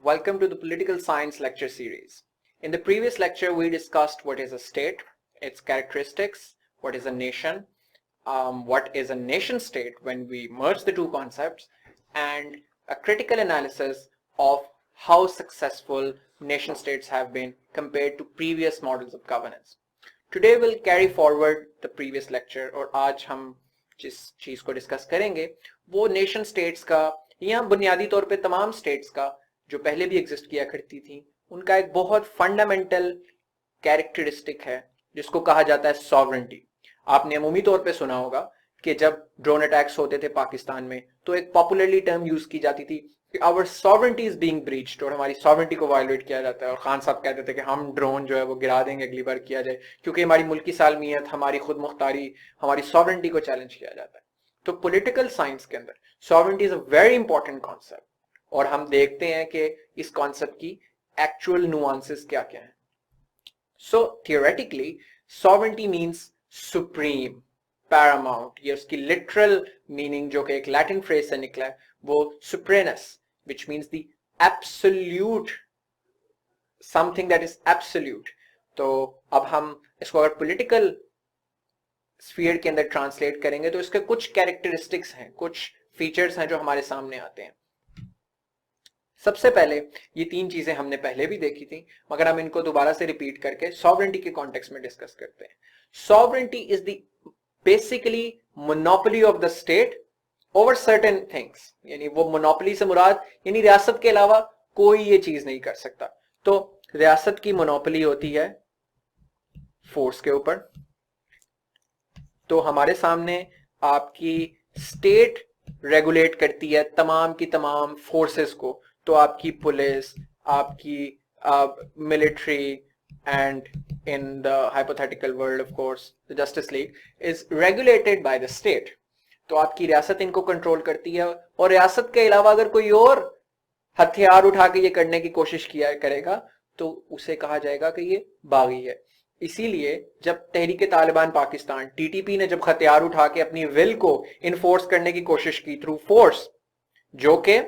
Welcome to the Political Science lecture series. In the previous lecture, we discussed what is a state, its characteristics, what is a nation, what is a nation state when we merge the two concepts, and a critical analysis of how successful nation states have been compared to previous models of governance. Today we'll carry forward the previous lecture और आज हम जिस चीज को discuss करेंगे वो nation states का या बुनियादी तौर पे तमाम स्टेट्स का जो पहले भी एग्जिस्ट किया करती थी उनका एक बहुत फंडामेंटल कैरेक्टरिस्टिक है जिसको कहा जाता है सॉवरेंटी। आपने अमूमी तौर पे सुना होगा कि जब ड्रोन अटैक्स होते थे पाकिस्तान में तो एक पॉपुलरली टर्म यूज की जाती थी कि our sovereignty is being breached और हमारी सॉवरेंटी को वायलेट किया जाता है और खान साहब कहते थे कि हम ड्रोन जो है वो गिरा देंगे अगली बार किया जाए क्योंकि हमारी मुल्की सालमियत, हमारी खुद मुख्तारी, हमारी सॉवरेंटी को चैलेंज किया जाता है। तो पॉलिटिकल साइंस के अंदर sovereignty is a very important concept और हम देखते हैं कि इस कॉन्सेप्ट की एक्चुअल नुआंसेस क्या क्या हैं। So theoretically sovereignty means supreme, paramount, ये उसकी लिटरल मीनिंग जो कि एक लैटिन फ्रेज से निकला है वो सुप्रेनस, which means the absolute, something that is absolute। तो अब हम इसको अगर पॉलिटिकल स्फीयर के अंदर ट्रांसलेट करेंगे तो इसके कुछ कैरेक्टरिस्टिक्स हैं, कुछ फीचर्स हैं जो हमारे सामने आते हैं। सबसे पहले ये तीन चीजें हमने पहले भी देखी थी मगर हम इनको दोबारा से रिपीट करके सॉवरेंटी के कॉन्टेक्स्ट में डिस्कस करते हैं। Sovereignty is the basically monopoly of the state over certain things, यानी वो मोनोपोली से मुराद यानी रियासत के अलावा कोई ये चीज नहीं कर सकता। तो रियासत की मोनोपोली होती है फोर्स के ऊपर। तो हमारे सामने आपकी स्टेट रेगुलेट करती है तमाम की तमाम फोर्सेस को। तो आपकी पुलिस, आपकी military and in the hypothetical world of course the justice league is regulated by the state। तो आपकी रियासत इनको कंट्रोल करती है और रियासत के अलावा अगर कोई और हथियार उठा के ये करने की कोशिश किया करेगा तो उसे कहा जाएगा कि ये बागी है। इसीलिए जब तहरीक तालिबान पाकिस्तान टीटीपी ने जब हथियार उठा के अपनी विल को इन्फोर्स करने की कोशिश की थ्रू फोर्स, जो कि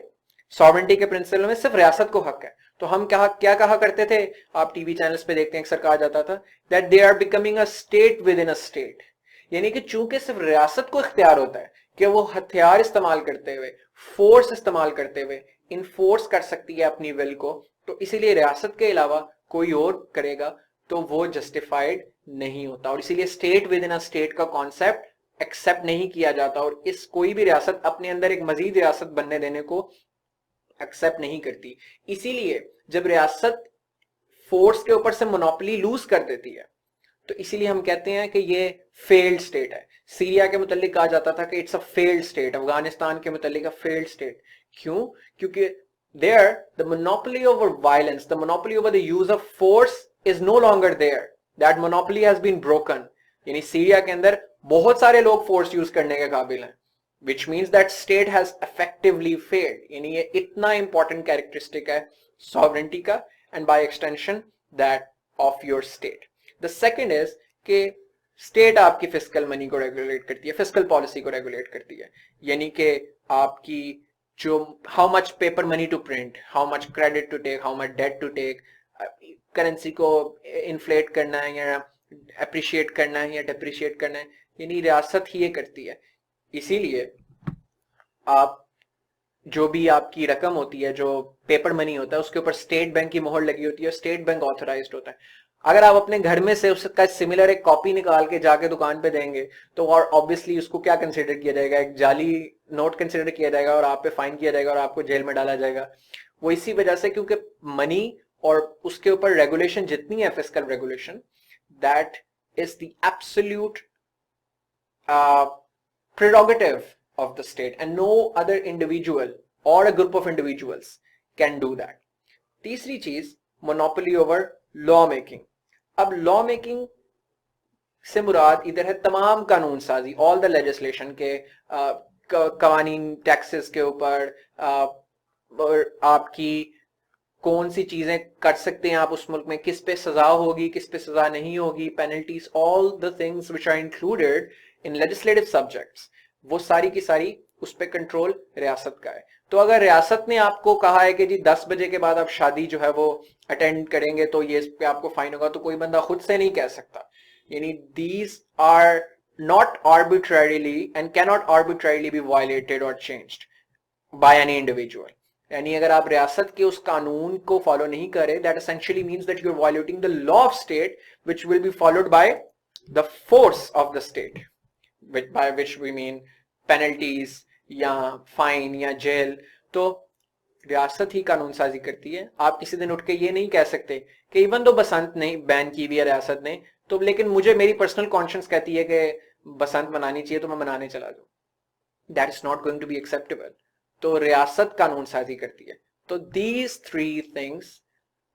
सॉवरेंटी के प्रिंसिपल में सिर्फ रियासत को हक है, तो हम क्या कहा करते थे, आप टीवी चैनल्स पे देखते हैं अक्सर कहा जाता था that they are becoming a state within a state. यानी कि चूंकि सिर्फ रियासत को इख्तियार होता है कि वो हथियार इस्तेमाल करते हुए, फोर्स इस्तेमाल करते हुए इन्फोर्स कर सकती है अपनी विल को, तो इसीलिए रियासत के अलावा कोई और करेगा तो वो जस्टिफाइड नहीं होता और इसीलिए state within a state का कॉन्सेप्ट एक्सेप्ट नहीं किया जाता और इस कोई भी रियासत अपने अंदर एक मजीद रियासत बनने देने को एक्सेप्ट नहीं करती। इसीलिए जब रियासत फोर्स के ऊपर से मोनोपोली लूज कर देती है तो इसीलिए हम कहते हैं कि ये फेल्ड स्टेट है। सीरिया के मुतालिक कहा जाता था कि it's a failed state, Afghanistan के मुतालिक अ फेल्ड स्टेट। क्यों? क्योंकि there the monopoly over violence, the monopoly over the use of force is no longer there, that monopoly has been broken. यानी सीरिया के अंदर बहुत सारे लोग फोर्स यूज करने के काबिल हैं, which means that state has effectively failed। यानी ये इतना इंपॉर्टेंट कैरेक्टरिस्टिक है सॉवरेंटी का and by extension that of your state। The second is कि स्टेट आपकी फिस्कल मनी को रेगुलेट करती है, फिस्कल पॉलिसी को रेगुलेट करती है। यानी कि आपकी जो how much paper money to print, how much credit to take, how much debt to take, currency को इन्फ्लेट करना है या अप्रिशिएट करना है या डिप्रिशिएट करना है, यानी रियासत ही ये करती है। इसीलिए आप जो भी आपकी रकम होती है, जो पेपर मनी होता है, उसके ऊपर स्टेट बैंक की मोहर लगी होती है, स्टेट बैंक ऑथराइज्ड होता है। अगर आप अपने घर में से उसका सिमिलर एक कॉपी निकाल के जाके दुकान पे देंगे तो और ऑब्वियसली उसको क्या कंसिडर किया जाएगा, एक जाली नोट कंसिडर किया जाएगा और आप पे फाइन किया जाएगा और आपको जेल में डाला जाएगा। वो इसी वजह से क्योंकि मनी और उसके ऊपर रेगुलेशन जितनी है, fiscal regulation, that is the absolute prerogative of the state and no other individual or a group of individuals can do that। तीसरी चीज मोनोपोली ओवर लॉ मेकिंग। अब लॉ मेकिंग से मुराद इधर है तमाम कानून साजी, ऑल द लेजिस्लेशन के कवानीन, टैक्सेस के ऊपर, और आपकी कौन सी चीजें कर सकते हैं आप उस मुल्क में, किस पे सजा होगी, किस पे सजा नहीं होगी, penalties, all the things which are included in legislative subjects, वो सारी की सारी उस पे कंट्रोल रियासत का है। تو اگر ریاست نے آپ کو کہا ہے کہ جی 10 بجے کے بعد آپ شادی جو ہے وہ اٹینڈ کریں گے تو یہ اس پہ آپ کو فائن ہوگا, تو کوئی بندہ خود سے نہیں کہہ سکتا. یعنی these are not arbitrarily and cannot arbitrarily be violated or changed by any individual. یعنی اگر آپ ریاست کے اس قانون کو فالو نہیں کرے, that essentially means that you're violating the law of state, which will be followed by the force of the state, by which we mean penalties یا فائن یا جیل. تو ریاست ہی قانون سازی کرتی ہے. آپ کسی دن اٹھ کے یہ نہیں کہہ سکتے کہ ایون تو بسنت نہیں بین کی ہوئی ہے ریاست نے, تو لیکن مجھے میری پرسنل کانشنس کہتی ہے کہ بسنت منانی چاہیے تو میں منانے چلا جاؤں. That is not going to be acceptable. تو ریاست قانون سازی کرتی ہے. تو these three things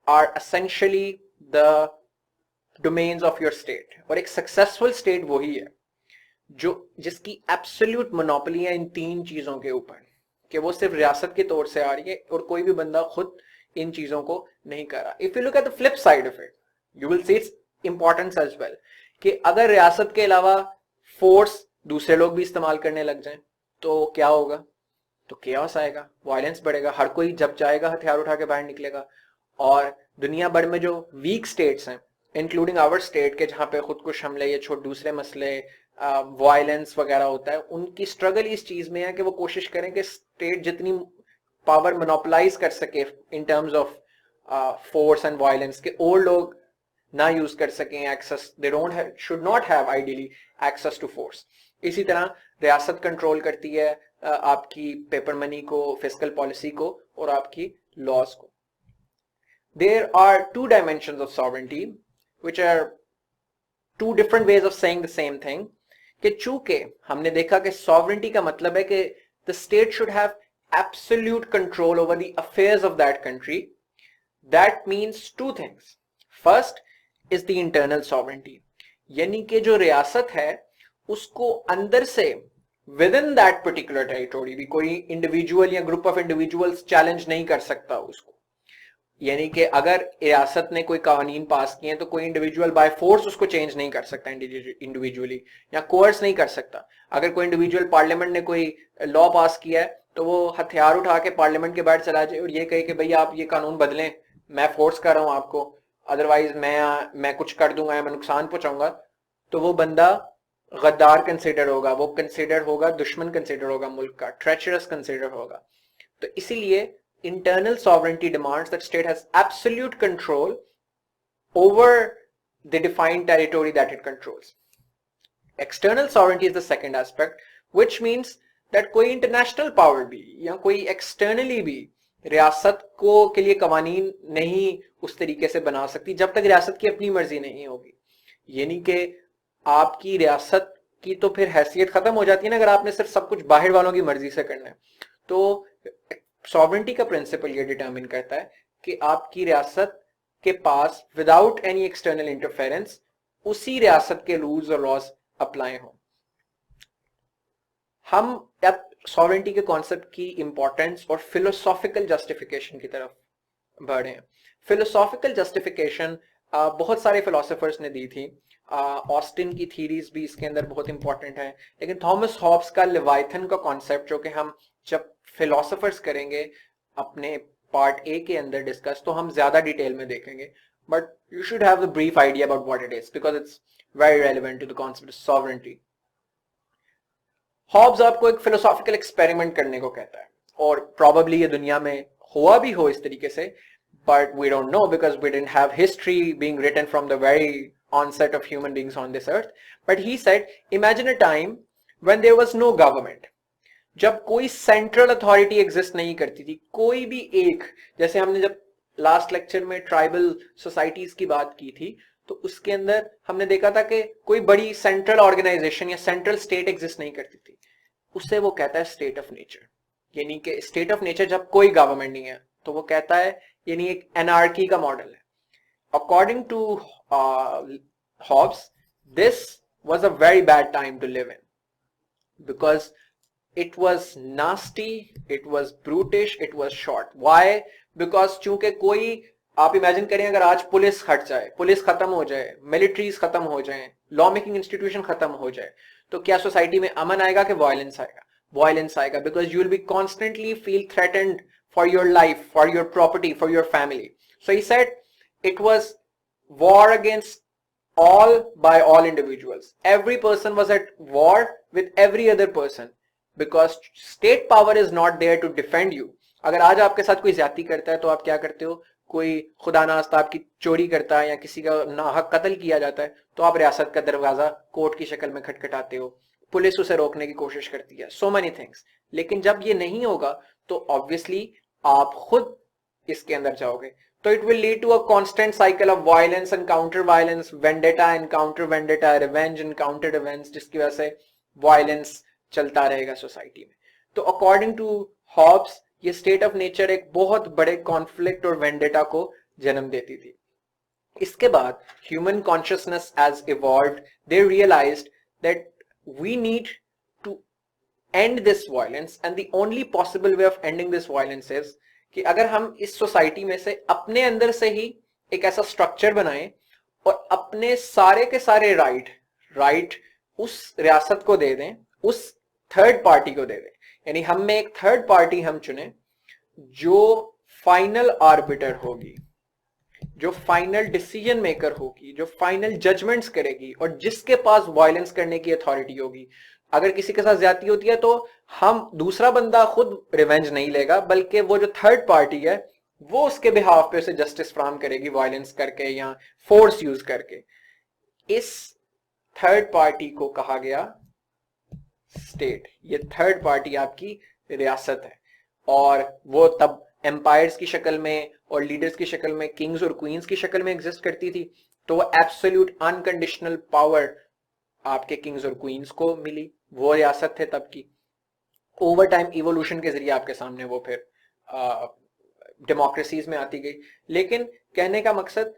are essentially the domains of your state. اور ایک successful state وہی ہے جو جس کی ایبسلیوٹ مونوپلی ہے ان تین چیزوں کے اوپر, کہ وہ صرف ریاست کے طور سے آ رہی ہے اور کوئی بھی بندہ خود ان چیزوں کو نہیں کر رہا. If you look at the flip side of it, you will see its importance as well. کہ اگر ریاست کے علاوہ فورس دوسرے لوگ بھی استعمال کرنے لگ جائیں تو کیا ہوگا؟ تو کیوس آئے گا, وائلنس بڑھے گا, ہر کوئی جب چاہے گا ہتھیار اٹھا کے باہر نکلے گا. اور دنیا بھر میں جو ویک سٹیٹس ہیں انکلوڈنگ آور سٹیٹ کے جہاں پہ خودکش حملے یا دوسرے مسئلے وائلنس وغیرہ ہوتا ہے, ان کی سٹرگل اس چیز میں ہے کہ وہ کوشش کریں کہ اسٹیٹ جتنی پاور مونوپلائز کر سکے in terms of force and violence, کہ اور لوگ نہ یوز کر سکیں Axis, they should not have ideally access to force. اسی طرح ریاست کنٹرول کرتی ہے آپ کی پیپر منی کو, فسکل پالیسی کو اور آپ کی لاز کو. There are two dimensions of sovereignty which are two different ways of saying the same thing. کہ چونکہ ہم نے دیکھا کہ sovereignty کا مطلب ہے کہ the state should have absolute control over the affairs of that country. That means two things. First is the internal sovereignty. یعنی کہ جو ریاست ہے اس کو اندر سے within that particular territory بھی کوئی انڈیویجول یا گروپ آف انڈیویجولز چیلنج نہیں کر سکتا اس کو. یعنی کہ اگر ریاست نے کوئی قوانین پاس کیے ہیں تو کوئی انڈیویجول بائی فورس اس کو چینج نہیں کر سکتا انڈیویجولی, یا کوئرس نہیں کر سکتا. اگر کوئی انڈیویجول پارلیمنٹ نے کوئی لا پاس کیا ہے تو وہ ہتھیار اٹھا کے پارلیمنٹ کے باہر چلا جائے اور یہ کہے کہ بھئی آپ یہ قانون بدلیں, میں فورس کر رہا ہوں آپ کو, ادروائز میں کچھ کر دوں گا, میں نقصان پہنچاؤں گا, تو وہ بندہ غدار کنسیڈر ہوگا, وہ کنسیڈر ہوگا دشمن کنسیڈر ہوگا ملک کا, ٹریچرس کنسیڈر ہوگا. تو اسی لیے internal sovereignty demands that state has absolute control over the defined territory that it controls. External sovereignty is the second aspect, which means that کوئی international power بھی یا کوئی externally بھی ریاست کو کے لیے قوانین نہیں اس طریقے سے بنا سکتی جب تک ریاست کی اپنی مرضی نہیں ہوگی. یعنی کہ آپ کی ریاست کی تو پھر حیثیت ختم ہو جاتی ہے نا اگر آپ نے صرف سب کچھ باہر والوں کی مرضی سے کرنا ہے. تو سوورنٹی کا پرنسپل یہ ڈیٹرمن کرتا ہے کہ آپ کی ریاست کے پاس وداؤٹ اینی ایکسٹرنل انٹرفیرنس اسی ریاست کے رولز اور لاز اپلائی ہوں. ہم اب سوورنٹی کے کانسیپٹ کی امپورٹنس اور فلوسافیکل جسٹیفیکیشن کی طرف بڑھے ہیں. فلوسافیکل جسٹیفیکیشن بہت سارے فلاسفرز نے دی تھی, آسٹن کی تھیریز بھی اس کے اندر بہت امپورٹنٹ ہیں, لیکن تھامس ہابس کا لیوائتھن کا کانسیپٹ جو کہ ہم جب فلاسفرز کریں گے اپنے پارٹ اے کے اندر ڈسکس تو ہم زیادہ ڈیٹیل میں دیکھیں گے, but you should have a brief idea about what it is because it's very relevant to the concept of sovereignty. Hobbes آپ کو ایک فلوسافیکل ایکسپیریمنٹ کرنے کو کہتا ہے, اور پروبیبلی یہ دنیا میں ہوا بھی ہو اس طریقے سے, but we don't know because we didn't have history being written from the very onset of human beings on this earth. But he said, imagine a time when there was no government. جب کوئی central authority exist نہیں کرتی تھی, کوئی بھی ایک, جیسے ہم نے جب لاسٹ لیکچر میں ٹرائبل سوسائٹیز کی بات کی تھی تو اس کے اندر ہم نے دیکھا تھا کہ کوئی بڑی سینٹرل آرگنائزیشن یا سینٹرل اسٹیٹ ایگزسٹ نہیں کرتی تھی. اسے وہ کہتا ہے اسٹیٹ آف نیچر. یعنی کہ اسٹیٹ آف نیچر جب کوئی گورنمنٹ نہیں ہے تو وہ کہتا ہے یعنی ایک انارکی کا ماڈل ہے. According to Hobbes, this was a very bad time to live in because it was nasty, it was brutish, it was short. Why? Because چونکہ کوئی, آپ امیجن کریں اگر آج پولیس ہٹ جائے, پولیس ختم ہو جائے, ملٹریز ختم ہو جائیں, لا میکنگ انسٹیٹیوشن ختم ہو جائے, تو کیا سوسائٹی میں امن آئے گا کہ وائلنس آئے گا؟ violence आएगा, because you will be constantly feel threatened for your life, for your property, for your family. So he said it was war against all by all individuals. Every person was at war with every other person because state power is not there to defend you. अगर आज आपके साथ कोई ज्यादती करता है तो आप क्या करते हो, कोई खुदा नास्ता आपकी चोरी करता है या किसी का नाहक कत्ल किया जाता है तो आप रियासत का दरवाजा कोर्ट की शक्ल में खटखटाते हो, पुलिस उसे रोकने की कोशिश करती है, सो मेनी थिंग्स. लेकिन जब ये नहीं होगा तो ऑब्वियसली आप खुद इसके अंदर जाओगे. तो it will lead to a constant cycle of violence and counter violence, vendetta and counter vendetta, revenge and counter revenge, जिसकी वजह से वायलेंस चलता रहेगा सोसाइटी में. तो अकॉर्डिंग टू हॉब्स ये स्टेट ऑफ नेचर एक बहुत बड़े कॉन्फ्लिक्ट और वेंडेटा को जन्म देती थी. इसके बाद human consciousness as evolved, they realised that we need to end this violence and the only possible way of ending this violence is कि अगर हम इस सोसाइटी में से अपने अंदर से ही एक ऐसा स्ट्रक्चर बनाएं और अपने सारे के सारे राइट उस रियासत को दे दें, उस थर्ड पार्टी को दे दें. यानी हम में एक थर्ड पार्टी हम चुने जो फाइनल आर्बिटर होगी, जो फाइनल डिसीजन मेकर होगी, जो फाइनल जजमेंट्स करेगी और जिसके पास वायलेंस करने की अथॉरिटी होगी. अगर किसी के साथ ज्यादती होती है तो हम दूसरा बंदा खुद रिवेंज नहीं लेगा, बल्कि वो जो थर्ड पार्टी है वो उसके बिहाफ पे उसे जस्टिस फ्राहम करेगी वायलेंस करके या फोर्स यूज करके. इस थर्ड पार्टी को कहा गया स्टेट. ये थर्ड पार्टी आपकी रियासत है और वो तब एम्पायर्स की शक्ल में और लीडर्स की शक्ल में, किंग्स और क्वींस की शक्ल में एग्जिस्ट करती थी. तो वो एब्सोल्यूट अनकंडीशनल पावर आपके किंग्स और क्वींस को मिली, वो रियासत थे तब की. ओवर टाइम इवोल्यूशन के जरिए आपके सामने वो फिर डेमोक्रेसीज में आती गई. लेकिन कहने का मकसद,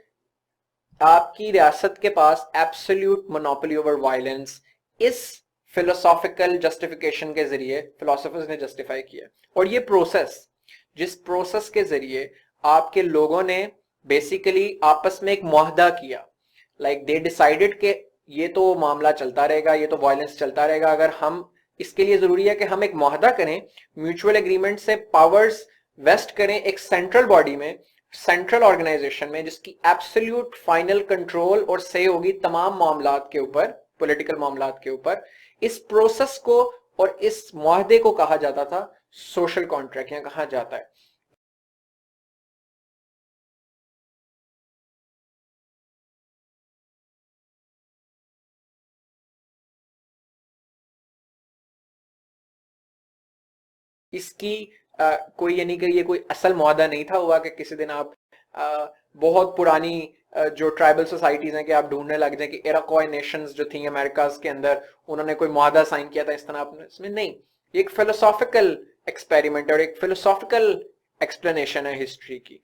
आपकी रियासत के पास एब्सोल्यूट मोनोपोली ओवर वायलेंस इस फिलोसॉफिकल जस्टिफिकेशन के जरिए फिलोसोफर्स ने जस्टिफाई किया. और ये प्रोसेस, जिस प्रोसेस के जरिए आपके लोगों ने बेसिकली आपस में एक मुआहदा किया, लाइक दे डिसाइडेड कि ये तो मामला चलता रहेगा, ये तो वायलेंस चलता रहेगा, अगर हम इसके लिए जरूरी है कि हम एक मुआहदा करें, म्यूचुअल एग्रीमेंट से पावर्स वेस्ट करें एक सेंट्रल बॉडी में, सेंट्रल ऑर्गेनाइजेशन में, जिसकी एब्सोल्यूट फाइनल कंट्रोल और से होगी तमाम मामलात के ऊपर, पॉलिटिकल मामलात के ऊपर. इस प्रोसेस को और इस मुआहदे को कहा जाता था सोशल कॉन्ट्रैक्ट, या कहा जाता है. इसकी कोई यानी कि ये कोई असल मुआहदा नहीं था हुआ कि किसी दिन आप बहुत पुरानी जो ट्राइबल सोसाइटीज हैं कि आप ढूंढने लग जाए कि इराकॉय नेशंस जो थी अमेरिकाज के अंदर, उन्होंने कोई मुआहदा साइन किया था इस तरह. आपने इसमें नहीं, ये एक फिलोसॉफिकल एक्सपेरिमेंट और एक फिलोसॉफिकल एक्सप्लेनेशन है हिस्ट्री की.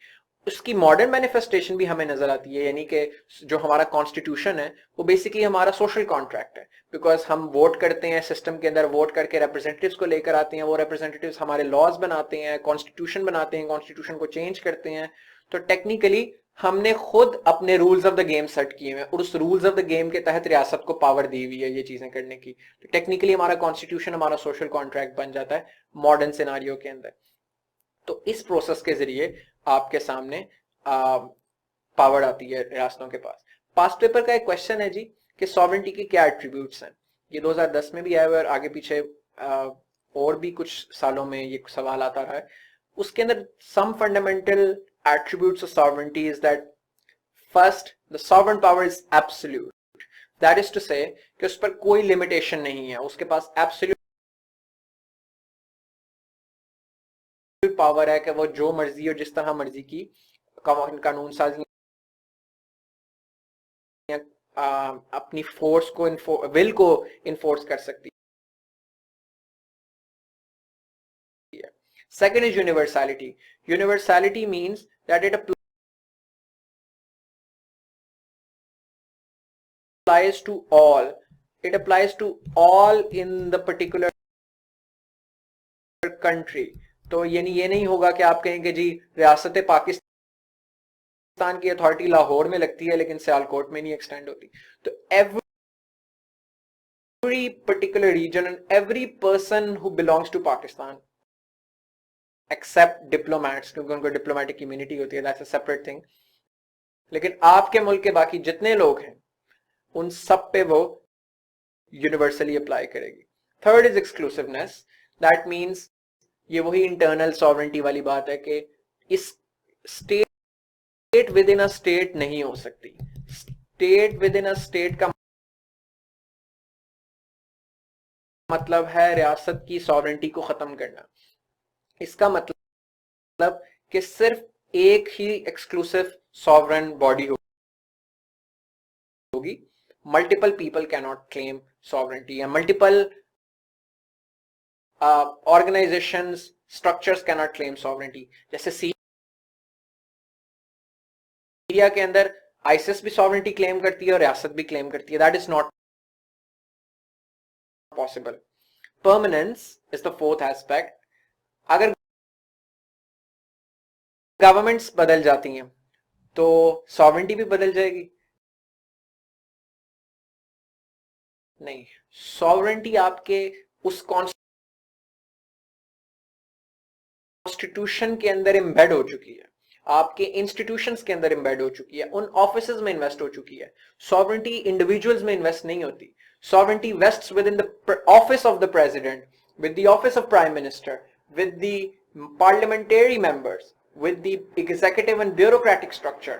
उसकी मॉडर्न मैनिफेस्टेशन भी हमें नजर आती है, यानी कि जो हमारा कॉन्स्टिट्यूशन है वो बेसिकली हमारा सोशल कॉन्ट्रैक्ट है. बिकॉज हम वोट करते हैं सिस्टम के अंदर, वोट करके रिप्रेजेंटेटिव्स को लेकर आते हैं, वो रिप्रेजेंटेटिव्स हमारे लॉज बनाते हैं, कॉन्स्टिट्यूशन बनाते हैं, कॉन्स्टिट्यूशन को चेंज करते हैं. तो टेक्निकली हमने खुद अपने rules of the game set किए हैं और उस रूल्स ऑफ द गेम के तहत रियासत को पावर दी हुई है ये चीजें करने की. तो टेक्निकली हमारा कॉन्स्टिट्यूशन हमारा सोशल कॉन्ट्रैक्ट बन जाता है मॉडर्न सिनारियो के अंदर. तो इस प्रोसेस के जरिए आपके सामने पावर आती है रियासतों के पास. पास्ट पेपर का एक क्वेश्चन है जी कि सॉवरेंटी के क्या एट्रीब्यूट्स हैं. ये 2010 में भी आया हुआ है और आगे पीछे और भी कुछ सालों में ये सवाल आता रहा है. उसके अंदर some fundamental attributes of sovereignty is that first the sovereign power is absolute, that is to say कि उस पर कोई लिमिटेशन नहीं है, उसके पास absolute पावर है कि वो जो मर्जी और जिस तरह मर्जी की कानून साजी अपनी फोर्स को विल को इन्फोर्स कर सकती है. Second is universality. Universality means that it applies to all. It applies to all in the particular country. तो यानी ये नहीं होगा कि आप कहेंगे जी रियासत पाकिस्तान की अथॉरिटी लाहौर में लगती है लेकिन सियालकोट में नहीं एक्सटेंड होती. तो every particular region and every person who belongs to Pakistan except diplomats, क्योंकि उनको diplomatic immunity होती है, that's a separate thing. लेकिन आपके मुल्क के बाकी जितने लोग हैं उन सब पे वो यूनिवर्सली अप्लाई करेगी. Third is exclusiveness. That means ये वही इंटरनल सॉवरेंटी वाली बात है कि इस state within a state नहीं हो सकती. State within a state का मतलब है रियासत की सॉवरेंटी को खत्म करना. इसका मतलब कि सिर्फ एक ही एक्सक्लूसिव सॉवरेन बॉडी होगी. Multiple people can not claim sovereignty या multiple organisations structures can not claim sovereignty. जैसे सीरिया के अंदर आईसिस भी सॉवरेंटी क्लेम करती है और रियासत भी क्लेम करती है. That is not possible. Permanence is the fourth aspect. अगर गवर्नमेंट्स बदल जाती हैं तो सॉवरेंटी भी बदल जाएगी? नहीं. सॉवरेंटी आपके उस कॉन्स्टिट्यूशन के अंदर एम्बेड हो चुकी है, आपके इंस्टीट्यूशंस के अंदर एम्बेड हो चुकी है, उन ऑफिसेज में इन्वेस्ट हो चुकी है. सॉवरेंटी इंडिविजुअल्स में इन्वेस्ट नहीं होती. Sovereignty wastes with in the office of the president, with the office of prime minister, with the parliamentary members, with the executive and bureaucratic structure.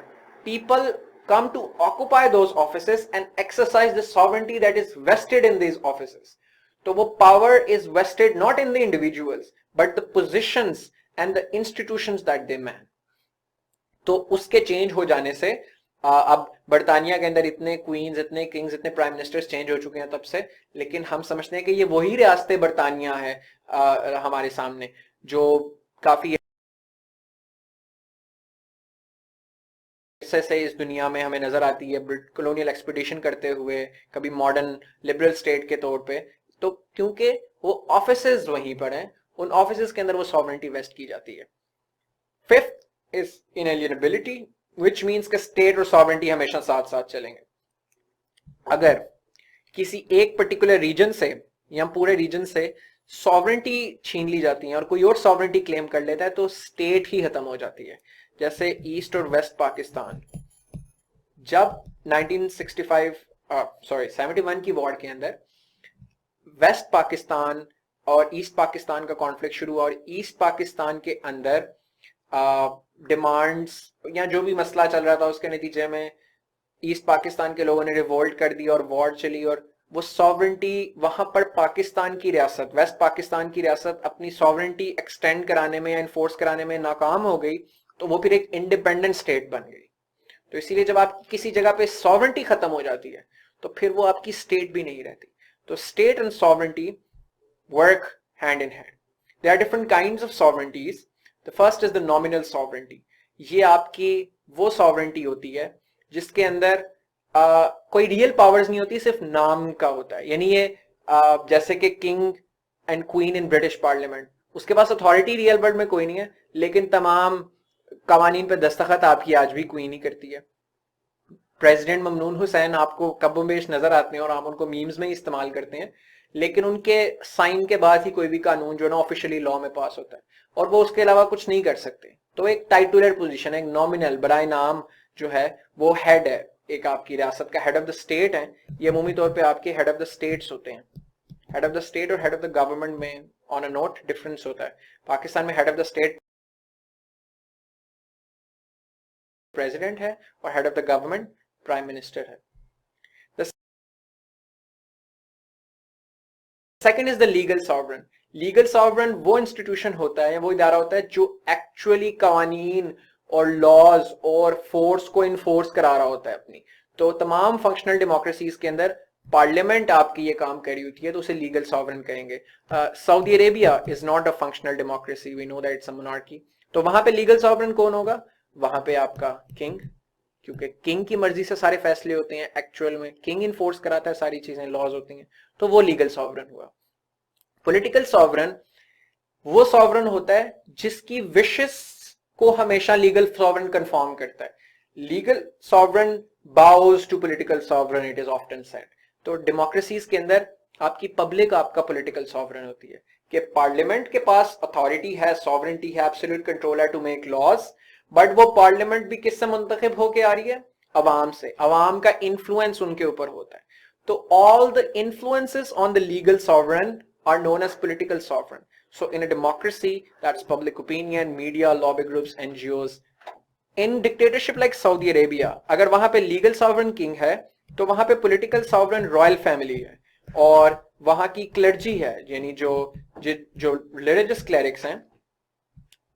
People come to occupy those offices and exercise the sovereignty that is vested in these offices. So the power is vested not in the individuals but the positions and the institutions that they man. तो उसके change हो जाने से अब बर्तानिया के अंदर इतने queen's, इतने किंग्स, इतने प्राइम मिनिस्टर्स चेंज हो चुके हैं तब से, लेकिन हम समझते हैं कि ये वही रियासत बर्तानिया है हमारे सामने जो काफी से इस दुनिया में हमें नजर आती है कॉलोनियल एक्सपेडिशन करते हुए, कभी मॉडर्न लिबरल स्टेट के तौर पे. तो क्योंकि वो ऑफिसेज वहीं पर हैं, उन ऑफिसेज के अंदर वो सॉवरेंटी वेस्ट की जाती है. फिफ्थ इज इनएलिएनेबिलिटी, व्हिच मींस कि स्टेट और सॉवरेंटी हमेशा साथ साथ चलेंगे. अगर किसी एक पर्टिकुलर रीजन से या पूरे रीजन से सॉवरेंटी छीन ली जाती है और कोई और सॉवरेंटी क्लेम कर लेता है तो स्टेट ही खत्म हो जाती है. जैसे ईस्ट और वेस्ट पाकिस्तान, जब 71 की वॉर के अंदर वेस्ट पाकिस्तान और ईस्ट पाकिस्तान का कॉन्फ्लिक्ट शुरू हुआ और ईस्ट पाकिस्तान के अंदर डिमांड्स या जो भी मसला चल रहा था उसके नतीजे में ईस्ट पाकिस्तान के लोगों ने रिवोल्ट कर दी और वॉर चली और वो सॉवरेंटी वहां पर पाकिस्तान की रियासत, वेस्ट पाकिस्तान की रियासत अपनी सॉवरेंटी एक्सटेंड कराने में या इन्फोर्स कराने में नाकाम हो गई तो वो फिर एक इंडिपेंडेंट स्टेट बन गई. तो इसीलिए जब आपकी किसी जगह पे सॉवरेंटी खत्म हो जाती है तो फिर वो आपकी स्टेट भी नहीं रहती. तो state and sovereignty work hand in hand. There are different kinds of sovereignties. The first is the nominal sovereignty. ये आपकी वो सॉवरेंटी होती है जिसके अंदर कोई रियल पावर्स नहीं होती, सिर्फ नाम का होता है. यानी ये जैसे कि king and queen in British parliament, उसके पास अथॉरिटी रियल वर्ल्ड में कोई नहीं है, लेकिन तमाम कवानीन पे दस्तखत आपकी आज भी क्वीन ही करती है. प्रेसिडेंट ममनून हुसैन आपको कबोबेश नजर आते हैं और आप उनको मीम्स में इस्तेमाल करते हैं, लेकिन उनके साइन के बाद ही कोई भी कानून जो ना ऑफिशियली लॉ में पास होता है और वो उसके अलावा कुछ नहीं कर सकते. तो एक टाइटुलर पोजीशन है, एक नॉमिनल बराए नाम जो है वो हेड है, एक आपकी रियासत का हेड ऑफ द स्टेट है. ये अमूमी तौर पे आपके हेड ऑफ द स्टेट्स होते हैं. हेड ऑफ द स्टेट और हेड ऑफ द गवर्नमेंट में ऑन अ नोट डिफरेंस होता है. पाकिस्तान में head of the state president है और head of the government prime minister है. The second is the legal sovereign. Legal sovereign वो institution होता है, वो इदारा होता है जो एक्चुअली कवानीन और लॉज और फोर्स को इन्फोर्स करा रहा होता है अपनी. तो तमाम फंक्शनल डेमोक्रेसीज के अंदर पार्लियामेंट आपकी ये काम कर रही होती है तो उसे लीगल सॉवरेन कहेंगे. Saudi Arabia is not a functional democracy, we know that it's a monarchy. तो वहां पे लीगल सॉवरेन कौन होगा? वहां पे आपका किंग, क्योंकि किंग की मर्जी से सारे फैसले होते हैं. एक्चुअल में किंग इन्फोर्स कराता है सारी चीजें, लॉज होती हैं, तो वो लीगल सॉवरेन हुआ. पॉलिटिकल सॉवरेन वो सॉवरेन होता है जिसकी विशेस को हमेशा लीगल सॉवरेन कंफर्म करता है. Legal sovereign bows to political sovereign, it is often said. तो डेमोक्रेसीज के अंदर आपकी पब्लिक आपका पॉलिटिकल सॉवरन होती है कि पार्लियामेंट के पास अथॉरिटी है, सॉवरेंटी है, एब्सोल्यूट कंट्रोल है टू मेक लॉज, बट वो पार्लियामेंट भी किससे मुंतखब होके आ रही है? अवाम से। अवाम का इन्फ्लुएंस उनके ऊपर होता है। तो all the influences on the legal sovereign are known as political sovereign. So in a democracy, that's public opinion, media, lobby groups, NGOs. In dictatorship like Saudi Arabia, अगर वहां पे legal sovereign king है तो वहां पे political sovereign royal family है, और वहां की clergy है, यानी जो religious clerics हैं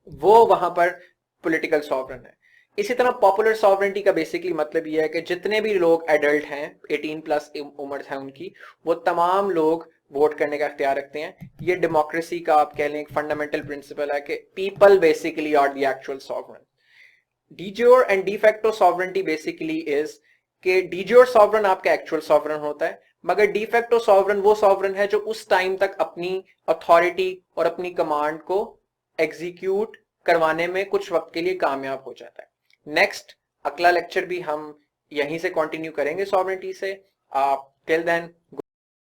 वो वहां पर पॉलिटिकल सॉवरन है। इसी तरह पॉपुलर सॉवरेंटी का बेसिकली मतलब ये है कि जितने भी लोग एडल्ट हैं, 18 प्लस उम्र है उनकी, वो तमाम लोग वोट करने का इख्तियार रखते हैं। ये डेमोक्रेसी का आप कह लें एक फंडामेंटल प्रिंसिपल है कि people basically are the actual sovereign. De jure and de facto sovereignty basically is कि डीज्योर सॉवरन आपका एक्चुअल सॉवरन होता है, मगर डिफैक्टो सॉवरन वो सॉवरन है जो उस टाइम तक अपनी अथॉरिटी और अपनी कमांड को एग्जीक्यूट करवाने में कुछ वक्त के लिए कामयाब हो जाता है। नेक्स्ट अगला लेक्चर भी हम यहीं से कंटिन्यू करेंगे सॉवरेंटी से। Till then